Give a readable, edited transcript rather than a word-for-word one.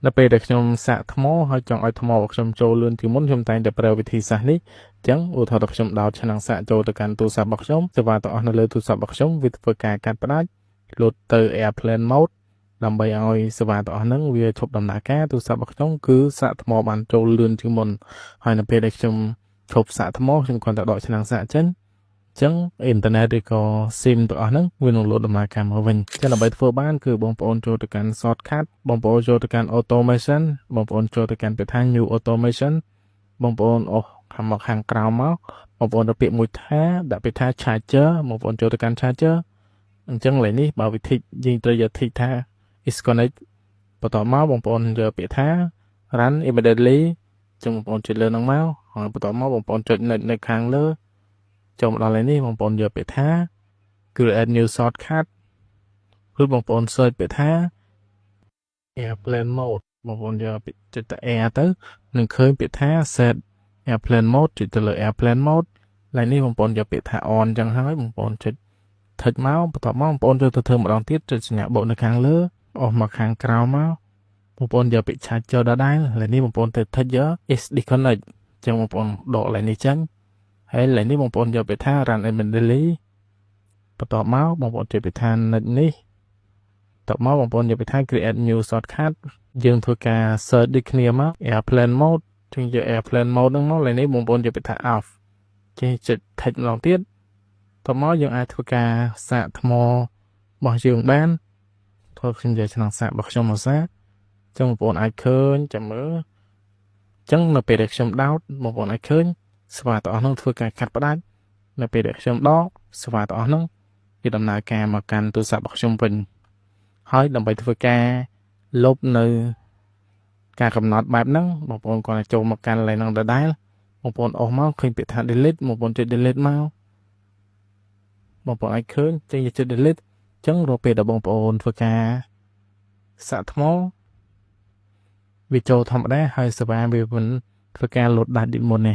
នៅពេលដែលខ្ញុំសាកថ្មហើយចង់ឲ្យថ្មរបស់ខ្ញុំចូលលឿនជាងមុនខ្ញុំតែងតែប្រើវិធីសាស្ត្រនេះអញ្ចឹងឧទាហរណ៍ថាខ្ញុំដោតឆ្នាំងសាកចូលទៅកាន់ទូរស័ព្ទរបស់ខ្ញុំសេវាទាំងអស់នៅលើទូរស័ព្ទរបស់ខ្ញុំវាធ្វើការកាត់ផ្តាច់លោតទៅ Airplane Mode ដើម្បីឲ្យសេវាទាំងអស់ហ្នឹងវាឈប់ដំណើរការទូរស័ព្ទរបស់ខ្ញុំគឺសាកថ្មបានចូលលឿនជាងមុនហើយនៅពេលដែលខ្ញុំឈប់សាកថ្មខ្ញុំគ្រាន់តែដកឆ្នាំងសាកចេញចឹងអ៊ីនធឺណិតឬក៏ SIM ទាំងអស់ហ្នឹងវានឹងលោតដំណើរការមកវិញចឹងដើម្បីធ្វើបានគឺបងប្អូនចូលទៅកាន់ shortcut បងប្អូនចូលទៅកាន់ automation បងប្អូនចូលទៅកាន់ពាក្យថា new automation បងប្អូនអូសខាងមកខាងក្រោមមកបងប្អូនទៅពាក្យមួយថាដាក់ពាក្យថា charger បងប្អូនចូលទៅកាន់ charger អញ្ចឹងឡើយនេះបើវិធីយើងត្រូវយកធីកថា disconnect បន្តមកបងប្អូនយកពាក្យថា run immediately ចឹងបងប្អូនចុចលើហ្នឹងមកហើយបន្តមកបងប្អូនចុចនៅខាងលើចូលមកដល់ឡើយនេះបងប្អូនយកពាក្យថា create new shortcut ឬបងប្អូន search ពាក្យថា airplane mode បងប្អូនយកពាក្យចុចតែ air ទៅនឹងឃើញពាក្យថា set airplane mode ចុចទៅលើ airplane mode ឡើយនេះបងប្អូនយកពាក្យថា on ចឹងហើយបងប្អូនចុច ថិចមកបន្ទាប់មកបងប្អូនយកទៅធ្វើម្ដងទៀតចុចសញ្ញាបូកនៅខាងលើអស់មកខាងក្រោមមកបងប្អូនយកពាក្យ charger ដដែលឡើយនេះបងប្អូនទៅថិចយក is disconnect ចឹងបងប្អូនដកឡើយនេះចឹងហើយឡើយនេះបងប្អូនយកពាក្យថា run immediately បន្ទាប់មកបងប្អូនចុចពាក្យថា next នេះបន្ទាប់មកបងប្អូនយកពាក្យថា create new shortcut យើងធ្វើការ search ដូចគ្នាមក airplane mode ចឹងយក airplane mode ហ្នឹងមកឡើយនេះបងប្អូនយកពាក្យថា off ចេះចុចថិចម្ដងទៀតតមកយើងអាចធ្វើការសាកថ្មរបស់យើងបានធ្វើខ្ញុំយកឆ្នាំងសាករបស់ខ្ញុំមកសាកចឹងបងប្អូនអាចឃើញចាំមើលចឹងនៅពេលដែលខ្ញុំដោតបងប្អូនអាចឃើញស្វាទាំងអស់ហ្នឹងធ្វើការកាត់ផ្តាច់នៅពេលដែលខ្ញុំដកស្វាទាំងអស់ហ្នឹងវាដំណើរការមកកាន់ទូរស័ព្ទរបស់ខ្ញុំវិញហើយដើម្បីធ្វើការលុបនៅការកំណត់បែបហ្នឹងបងប្អូនគាត់ចូលមកកាន់កន្លែងហ្នឹងដដែលបងប្អូនអស់មកឃើញពាក្យថា delete បងប្អូនចុច delete មកបងប្អូនអាចឃើញចេញចុច delete ចឹងរាល់ពេលដែលបងប្អូនធ្វើការសាកថ្មវាចូលធម្មតាហើយសេវាវាមិនធ្វើការលោតដាច់ដូចមុនទេ